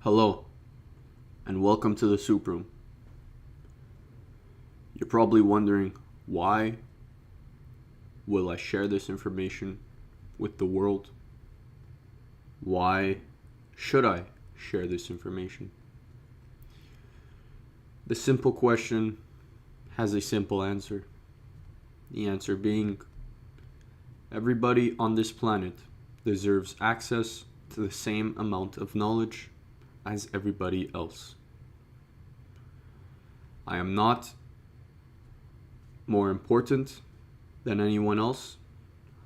Hello, and welcome to the Soup Room. You're probably wondering, why will I share this information with the world? Why should I share this information? The simple question has a simple answer. The answer being, everybody on this planet deserves access to the same amount of knowledge as everybody else. I am not more important than anyone else.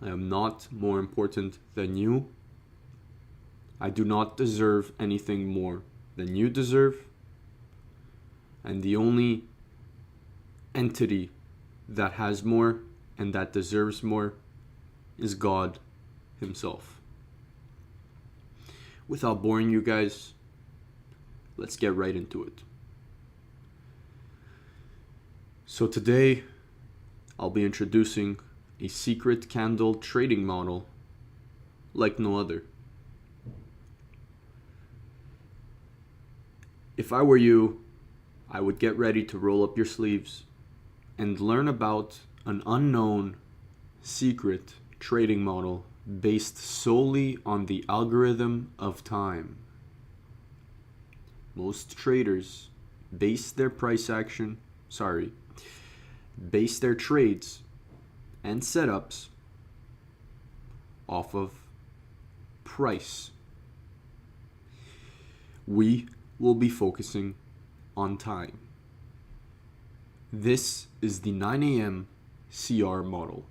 I am not more important than you. I do not deserve anything more than you deserve. And the only entity that has more and that deserves more is God Himself. Without boring you guys, let's get right into it. So today, I'll be introducing a secret candle trading model like no other. If I were you, I would get ready to roll up your sleeves and learn about an unknown secret trading model based solely on the algorithm of time. Most traders base their trades and setups off of price. We will be focusing on time. This is the 9 a.m. CR model.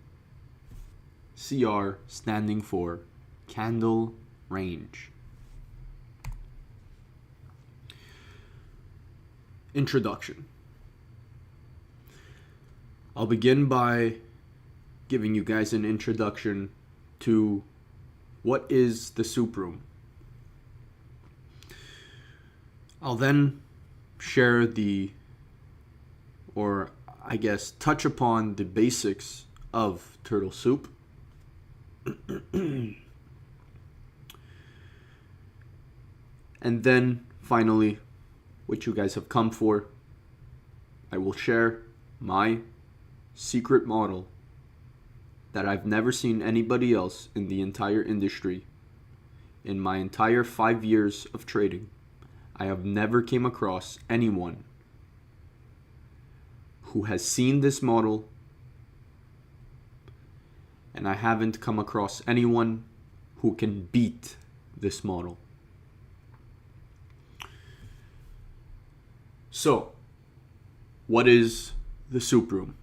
CR standing for candle range. Introduction. I'll begin by giving you guys an introduction to what is the Soup Room. I'll then share touch upon the basics of turtle soup. And then finally, what you guys have come for, I will share my secret model that I've never seen anybody else in the entire industry. In my entire 5 years of trading, I have never came across anyone who has seen this model, and I haven't come across anyone who can beat this model. So, what is the Soup Room?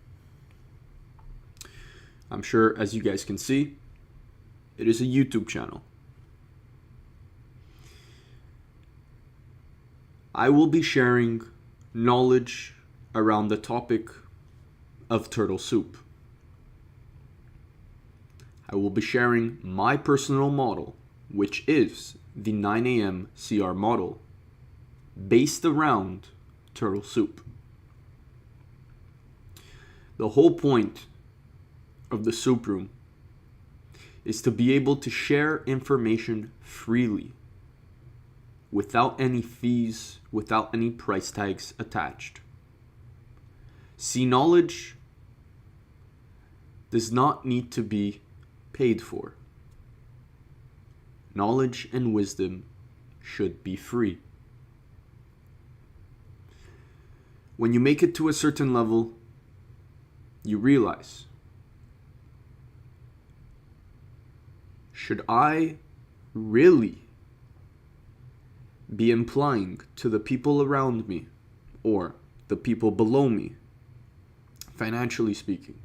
I'm sure, as you guys can see, it is a YouTube channel. I will be sharing knowledge around the topic of turtle soup. I will be sharing my personal model, which is the 9 a.m. CR model, based around turtle soup. The whole point of the Soup Room is to be able to share information freely, without any fees, without any price tags attached. See, knowledge does not need to be paid for. Knowledge and wisdom should be free. When you make it to a certain level, you realize, should I really be implying to the people around me or the people below me, financially speaking,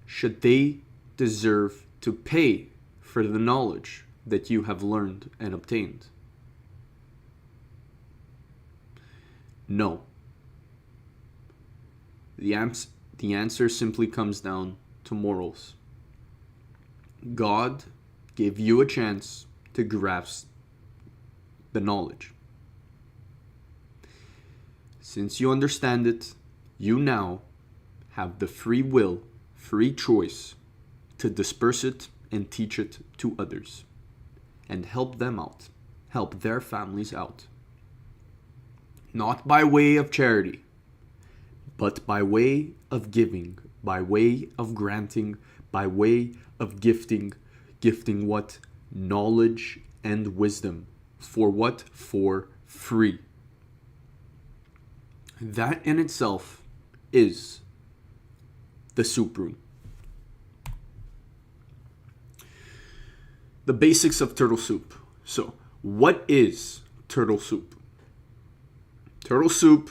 should they deserve to pay for the knowledge that you have learned and obtained? No. The answer simply comes down to morals. God gave you a chance to grasp the knowledge. Since you understand it, you now have the free will, free choice to disperse it and teach it to others and help them out help their families out. Not by way of charity, but by way of giving, by way of granting, by way of gifting. Gifting what? Knowledge and wisdom. For what? For free. That in itself is the soup room. The basics of turtle soup. So, what is turtle soup? Turtle soup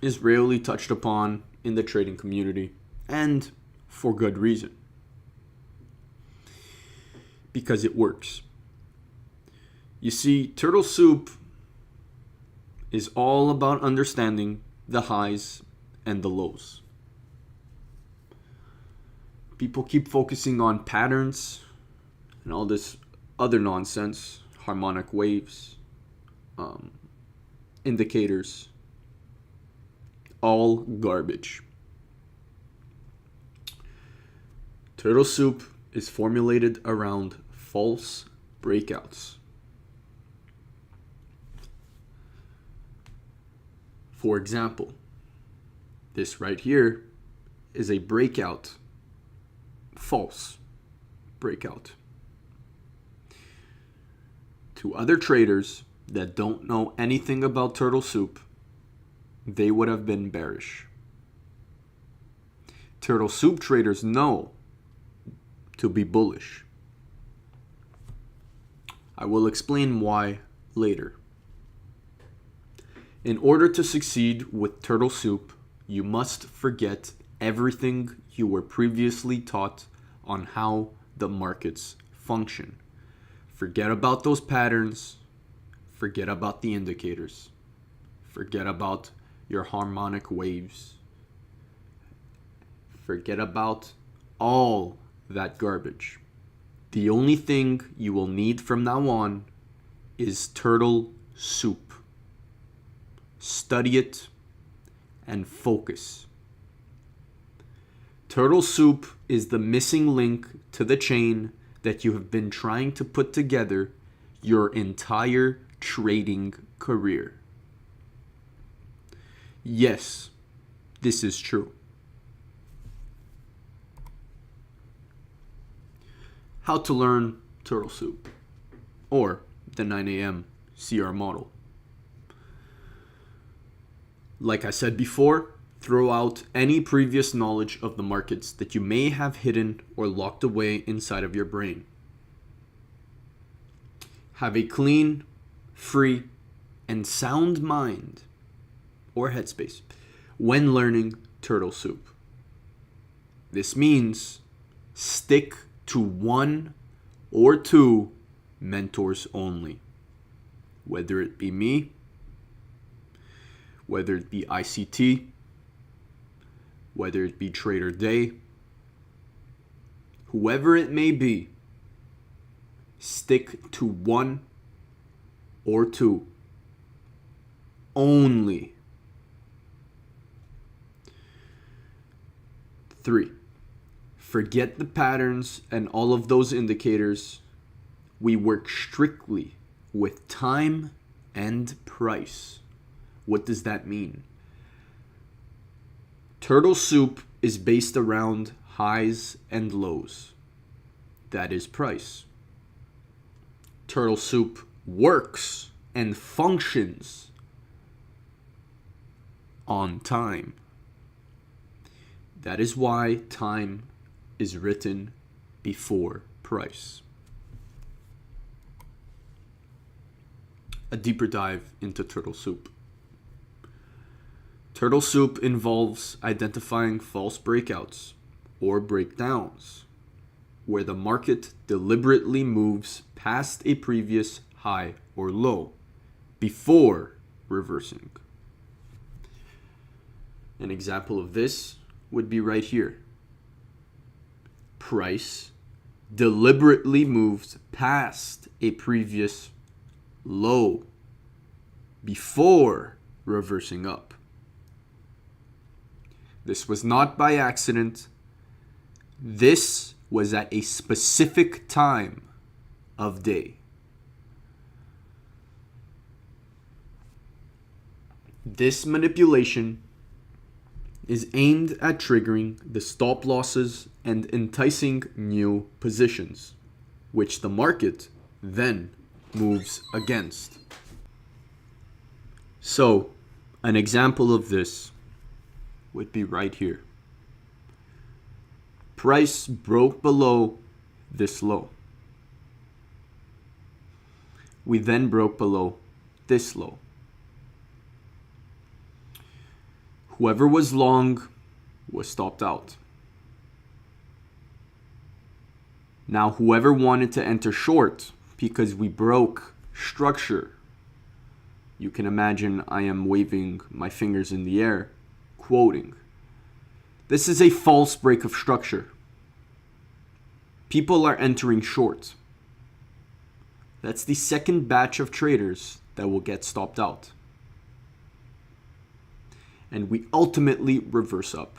is rarely touched upon in the trading community, and for good reason. Because it works. You see, turtle soup is all about understanding the highs and the lows. People keep focusing on patterns and all this other nonsense, harmonic waves, indicators, all garbage. Turtle soup is formulated around false breakouts. For example, this right here is a breakout, false breakout. To other traders that don't know anything about turtle soup, they would have been bearish. Turtle soup traders know to be bullish. I will explain why later. In order to succeed with turtle soup, you must forget everything you were previously taught on how the markets function. Forget about those patterns. Forget about the indicators. Forget about your harmonic waves. Forget about all that garbage. The only thing you will need from now on is turtle soup. Study it and focus. Turtle soup is the missing link to the chain that you have been trying to put together your entire trading career. Yes, this is true. How to learn turtle soup or the 9 a.m. CR model. Like I said before, throw out any previous knowledge of the markets that you may have hidden or locked away inside of your brain. Have a clean, free, and sound mind or headspace when learning turtle soup. This means stick to one or two mentors only, whether it be me, whether it be ICT, whether it be Trader Day, whoever it may be, stick to one or two only. 3. Forget the patterns and all of those indicators. We work strictly with time and price. What does that mean? Turtle soup is based around highs and lows. That is price. Turtle soup works and functions on time. That is why time is written before price. A deeper dive into turtle soup. Turtle soup involves identifying false breakouts or breakdowns, where the market deliberately moves past a previous high or low before reversing. An example of this would be right here. Price deliberately moves past a previous low before reversing up. This was not by accident. This was at a specific time of day. This manipulation is aimed at triggering the stop losses and enticing new positions, which the market then moves against. So, an example of this would be right here. Price broke below this low. We then broke below this low. Whoever was long was stopped out. Now, whoever wanted to enter short because we broke structure, you can imagine I am waving my fingers in the air, quoting. This is a false break of structure. People are entering short. That's the second batch of traders that will get stopped out. And we ultimately reverse up.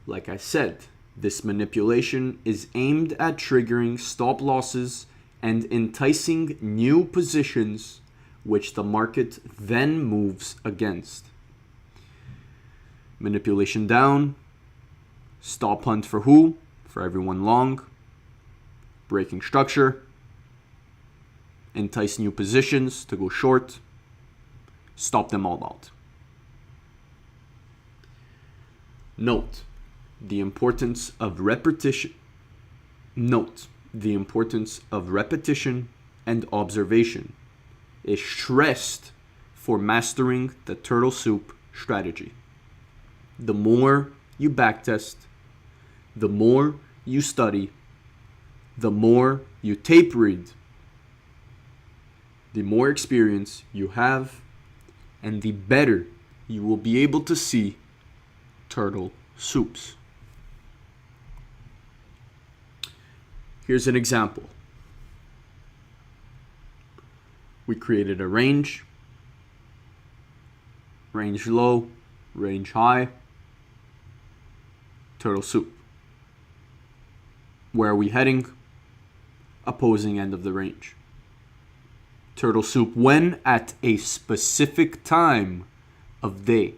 Like I said, this manipulation is aimed at triggering stop losses and enticing new positions, which the market then moves against. Manipulation down, stop hunt for who? For everyone long, breaking structure, entice new positions to go short, stop them all out. Note the importance of repetition. Note the importance of repetition and observation is stressed for mastering the turtle soup strategy. The more you backtest, the more you study, the more you tape read, the more experience you have, and the better you will be able to see turtle soups. Here's an example. We created a range low, range high, turtle soup. Where are we heading? Opposing end of the range. Turtle soup when? At a specific time of day.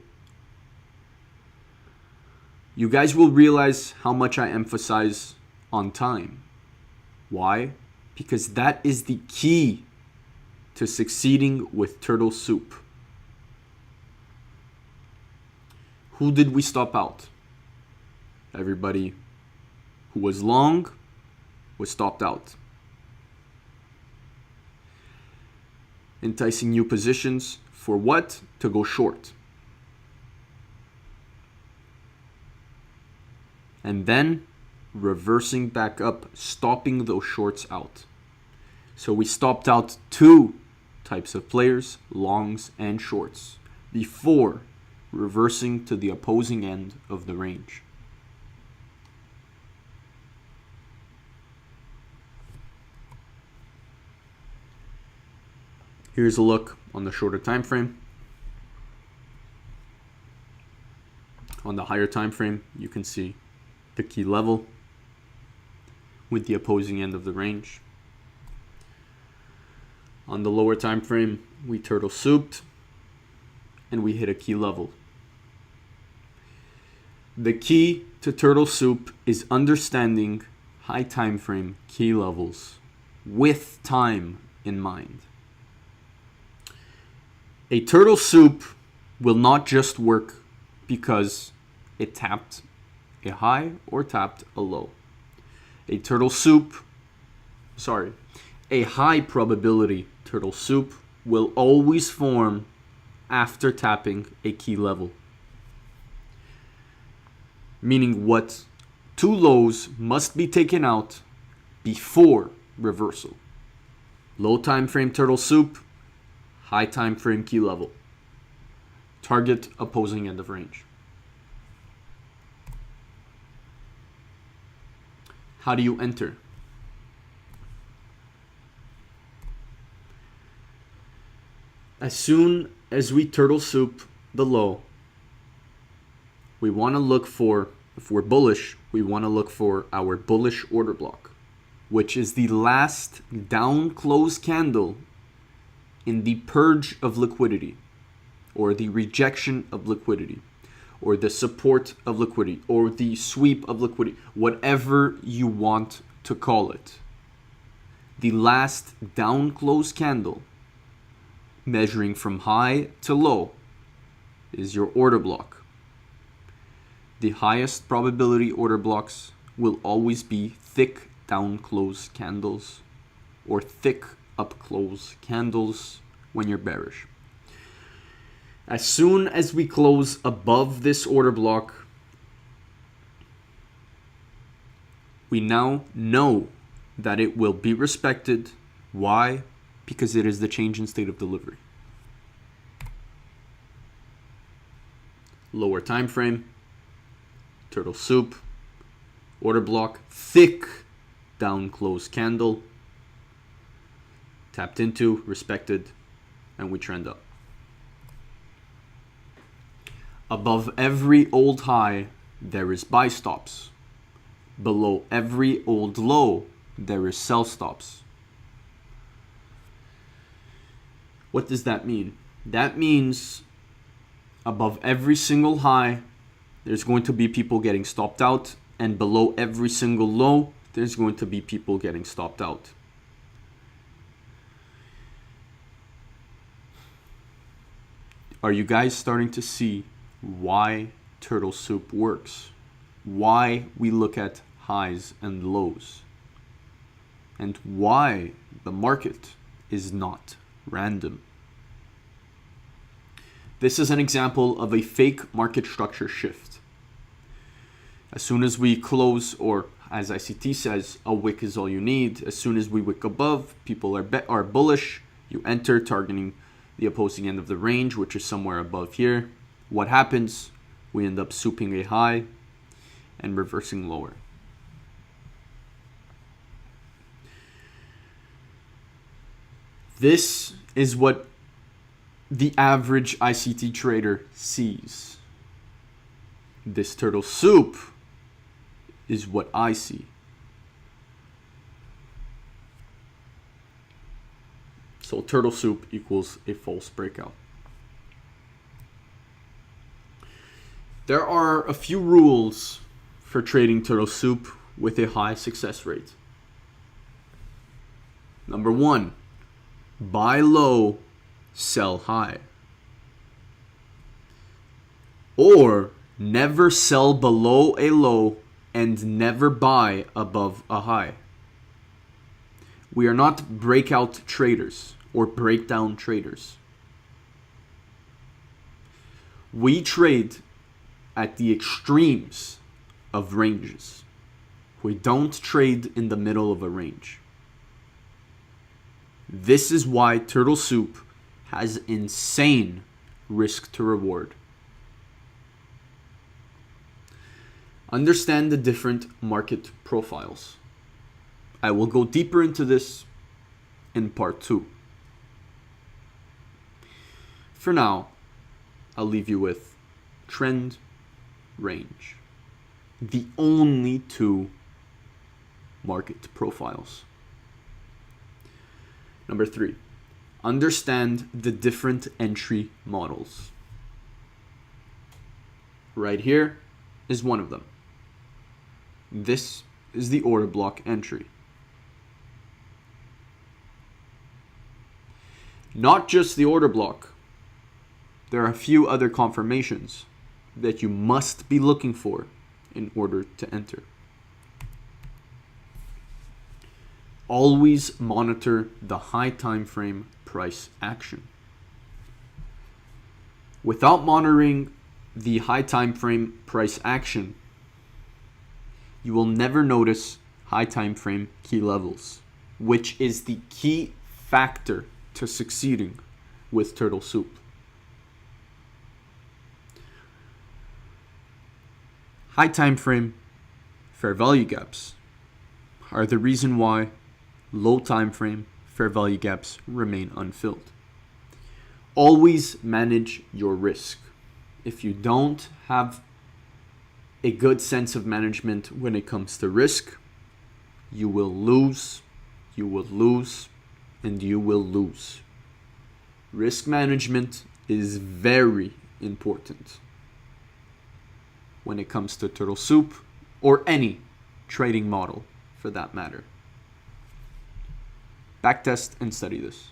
You guys will realize how much I emphasize on time. Why? Because that is the key to succeeding with turtle soup. Who did we stop out? Everybody who was long was stopped out. Enticing new positions for what? To go short. And then reversing back up, stopping those shorts out. So we stopped out two types of players, longs and shorts, before reversing to the opposing end of the range. Here's a look on the shorter time frame. On the higher time frame, you can see the key level with the opposing end of the range. On the lower time frame, we turtle souped and we hit a key level. The key to turtle soup is understanding high time frame key levels with time in mind. A turtle soup will not just work because it tapped a high or tapped a low. A high probability turtle soup will always form after tapping a key level. Meaning what? Two lows must be taken out before reversal. Low time frame turtle soup, high time frame key level. Target opposing end of range. How do you enter? As soon as we turtle soup the low, we want to look for, if we're bullish, we want to look for our bullish order block, which is the last down close candle in the purge of liquidity. or the rejection of liquidity, or the support of liquidity, or the sweep of liquidity, whatever you want to call it. The last down close candle, measuring from high to low, is your order block. The highest probability order blocks will always be thick down close candles or thick up close candles when you're bearish. As soon as we close above this order block, we now know that it will be respected. Why? Because it is the change in state of delivery. Lower time frame, turtle soup, order block, thick down close candle, tapped into, respected, and we trend up. Above every old high, there is buy stops. Below every old low, there is sell stops. What does that mean? That means above every single high, there's going to be people getting stopped out, and below every single low, there's going to be people getting stopped out. Are you guys starting to see why turtle soup works? Why we look at highs and lows? And why the market is not random? This is an example of a fake market structure shift. As soon as we close, or as ICT says, a wick is all you need. As soon as we wick above, people are bullish. You enter targeting the opposing end of the range, which is somewhere above here. What happens? We end up souping a high and reversing lower. This is what the average ICT trader sees. This turtle soup is what I see. So turtle soup equals a false breakout. There are a few rules for trading turtle soup with a high success rate. Number 1, buy low, sell high. Or never sell below a low and never buy above a high. We are not breakout traders or breakdown traders. We trade at the extremes of ranges. We don't trade in the middle of a range. This is why turtle soup has insane risk to reward. Understand the different market profiles. I will go deeper into this in part 2. For now, I'll leave you with trend, range. The only 2 market profiles. Number 3, understand the different entry models. Right here is one of them. This is the order block entry. Not just the order block. There are a few other confirmations that you must be looking for in order to enter. Always monitor the high time frame price action. Without monitoring the high time frame price action, you will never notice high time frame key levels, which is the key factor to succeeding with turtle soup. High time frame fair value gaps are the reason why low time frame fair value gaps remain unfilled. Always manage your risk. If you don't have a good sense of management when it comes to risk, you will lose, and you will lose. Risk management is very important when it comes to turtle soup or any trading model for that matter. Backtest and study this.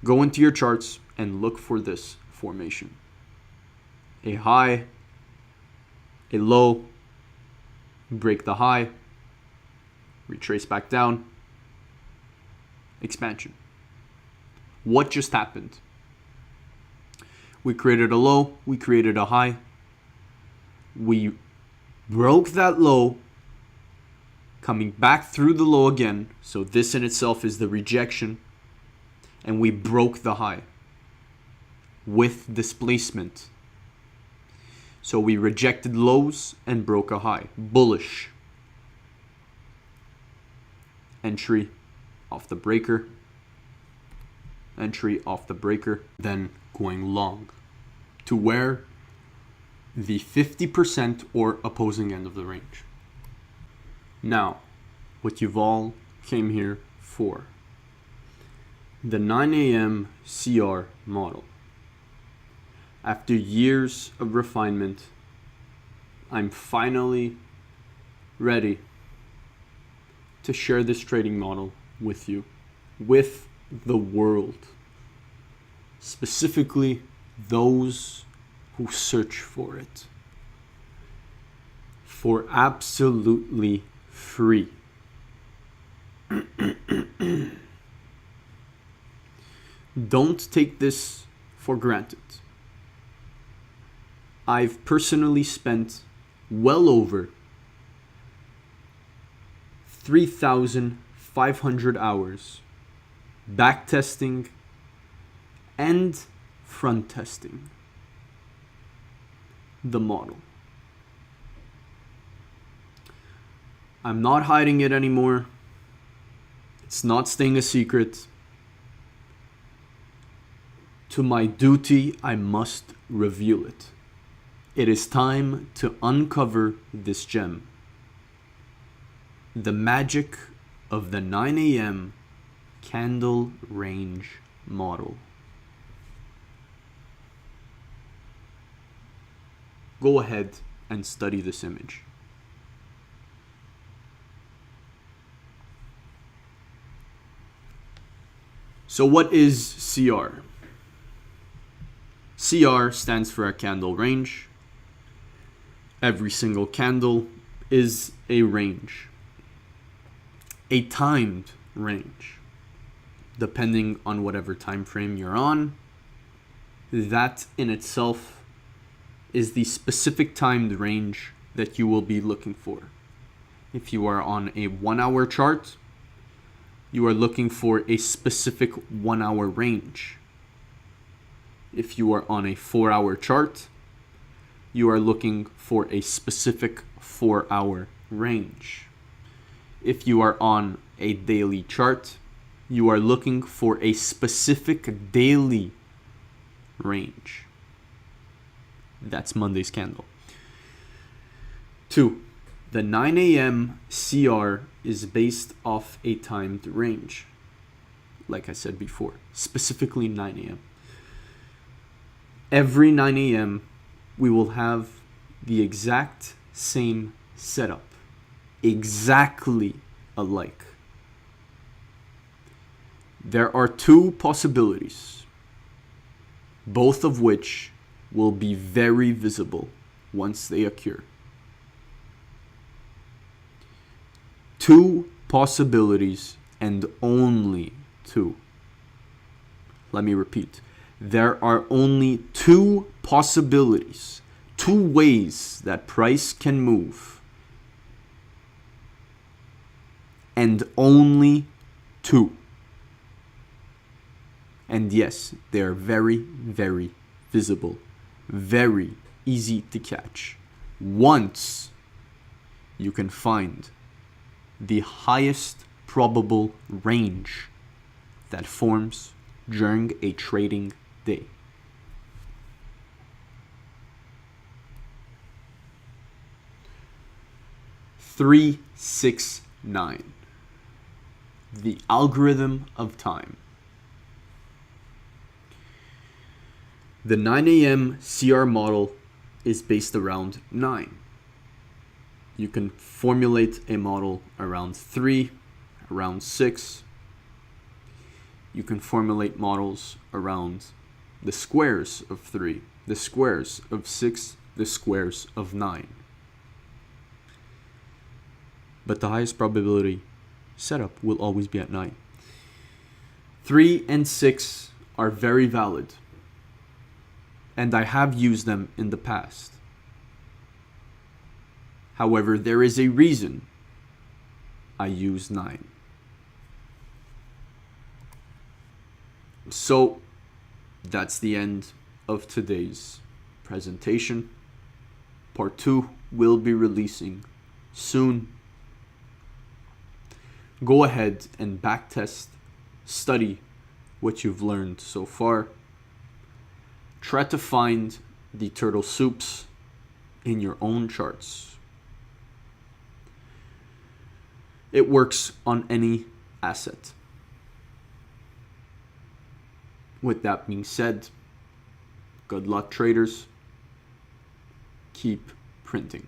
Go into your charts and look for this formation. A high, a low, break the high, retrace back down, expansion. What just happened? We created a low, we created a high, we broke that low, coming back through the low again, so this in itself is the rejection, and we broke the high with displacement. So we rejected lows and broke a high. Bullish. Entry off the breaker. Entry off the breaker. Then going long to where? The 50% or opposing end of the range. Now, what you've all came here for. The 9 a.m. CR model. After years of refinement, I'm finally ready to share this trading model with you, with the world, specifically those who search for it, for absolutely free. Don't take this for granted. I've personally spent well over 3,500 hours backtesting and front testing the model. I'm not hiding it anymore. It's not staying a secret. To my duty, I must reveal it. It is time to uncover this gem. The magic of the 9 a.m. candle range model. Go ahead and study this image. So what is CR? CR stands for a candle range. Every single candle is a range, a timed range, depending on whatever time frame you're on. That in itself is the specific timed range that you will be looking for. If you are on a 1 hour chart, you are looking for a specific 1 hour range. If you are on a 4 hour chart, you are looking for a specific 4 hour range. If you are on a daily chart, you are looking for a specific daily range. That's Monday's candle. 2. The 9 a.m. CR is based off a timed range. Like I said before, specifically 9 a.m. Every 9 a.m. we will have the exact same setup, exactly alike. There are two possibilities, both of which will be very visible once they occur. Two possibilities and only two. Let me repeat. There are only two possibilities, two ways that price can move. And only two. And yes, they are very, very visible, very easy to catch. Once you can find the highest probable range that forms during a trading day. $369. the algorithm of time. The 9 a.m. CR model is based around 9. You can formulate a model around 3, around 6. You can formulate models around the squares of 3, the squares of 6, the squares of 9. But the highest probability setup will always be at 9. 3 and 6 are very valid, and I have used them in the past. However, there is a reason I use 9. So that's the end of today's presentation. Part 2 will be releasing soon. Go ahead and backtest, study what you've learned so far. Try to find the turtle soups in your own charts. It works on any asset. With that being said, good luck traders. Keep printing.